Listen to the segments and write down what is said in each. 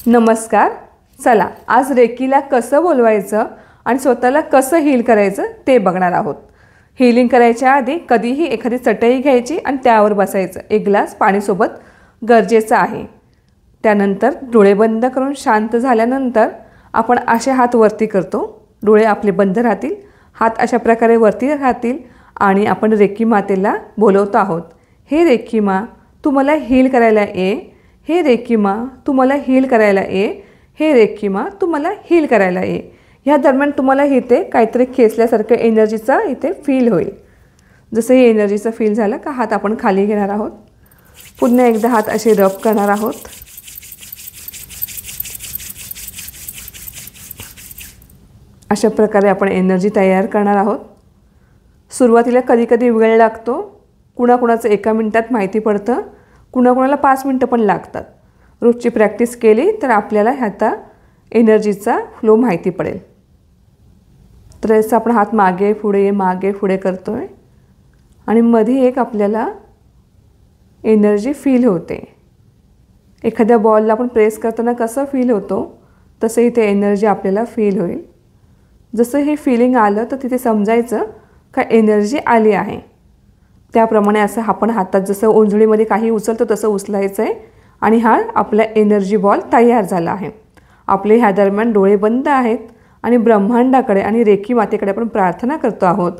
नमस्कार. चला आज रेकीला कसं बोलवायचं आणि स्वतःला कसं हील करायचं ते बघणार आहोत. हीलिंग करायच्या आधी कधीही एखादी चटई घ्यायची आणि त्यावर बसायचं. एक ग्लास पाणीसोबत गरजेचं आहे. त्यानंतर डोळे बंद करून शांत झाल्यानंतर आपण असे हात वरती करतो. डोळे आपले बंद राहतील, हात अशा प्रकारे वरती राहतील आणि आपण रेकी मातेला बोलवतो आहोत. हे रेकी मा, तू मला हील करायला ये. हे रेकी मा, तू मला हील करायला ये. हे रेकी मा, तू मला हील करायला ये. ह्या दरम्यान तुम्हाला इथे काहीतरी खेचल्यासारखं एनर्जीचा इथे फील होईल. जसं हे एनर्जीचं फील झालं का हात आपण खाली घेणार आहोत. पुन्हा एकदा हात असे रब करणार आहोत. अशा प्रकारे आपण एनर्जी तयार करणार आहोत. सुरुवातीला कधी कधी वेळ लागतो. कुणाकुणाचं 1 मिनिटात माहिती पडतं, कुणाकुणाला 5 मिनटं पण लागतात. रोजची प्रॅक्टिस केली तर आपल्याला ह्याचा एनर्जीचा फ्लो माहिती पडेल. तर याचा आपण हात मागे पुढे करतो आहे आणि मध्ये एक आपल्याला एनर्जी फील होते. एखाद्या बॉलला आपण प्रेस करताना कसं फील होतो तसं इथे एनर्जी आपल्याला फील होईल. जसं हे फीलिंग आलं तर तिथे समजायचं का एनर्जी आली आहे. त्याप्रमाणे असं आपण हातात जसं ओंजळीमध्ये काही उचलतो तसं उचलायचं आहे आणि हा आपला एनर्जी बॉल तयार झाला आहे. आपले ह्या दरम्यान डोळे बंद आहेत आणि ब्रह्मांडाकडे आणि रेकी मातेकडे आपण प्रार्थना करतो आहोत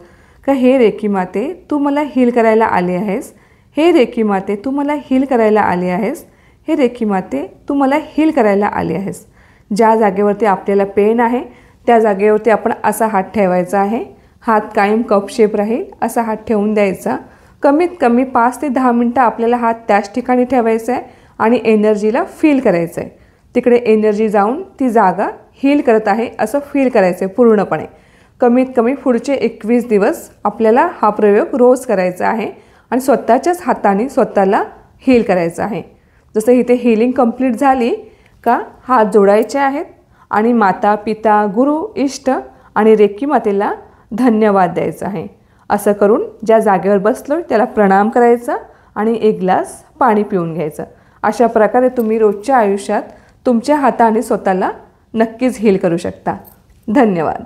का हे रेकी माते, तू मला हील करायला आली आहेस. हे रेकी माते, तू मला हील करायला आली आहेस. हे रेकी माते, तू मला हील करायला आली आहेस. ज्या जागेवरती आपल्याला पेन आहे त्या जागेवरती आपण असा हात ठेवायचा आहे. हात कायम कप शेप राहील असा हात ठेवून द्यायचा. कमीत कमी 5 ते 10 मिनटं आपल्याला हात त्याच ठिकाणी ठेवायचा आहे आणि एनर्जीला फील करायचं आहे. तिकडे एनर्जी जाऊन ती जागा हील करत आहे असं फील करायचं आहे पूर्णपणे. कमीत कमी पुढचे 21 दिवस आपल्याला हा प्रयोग रोज करायचा आहे आणि स्वतःच्याच हाताने स्वतःला हील करायचं आहे. जसं इथे हीलिंग कंप्लीट झाली का हात जोडायचे आहेत आणि माता, पिता, गुरु, इष्ट आणि रेकी मातेला धन्यवाद द्यायचा आहे. असं करून ज्या जागेवर बसलो त्याला प्रणाम करायचा आणि 1 ग्लास पाणी पिऊन घ्यायचं. अशा प्रकारे तुम्ही रोजच्या आयुष्यात तुमच्या हाताने स्वतःला नक्कीच हील करू शकता. धन्यवाद.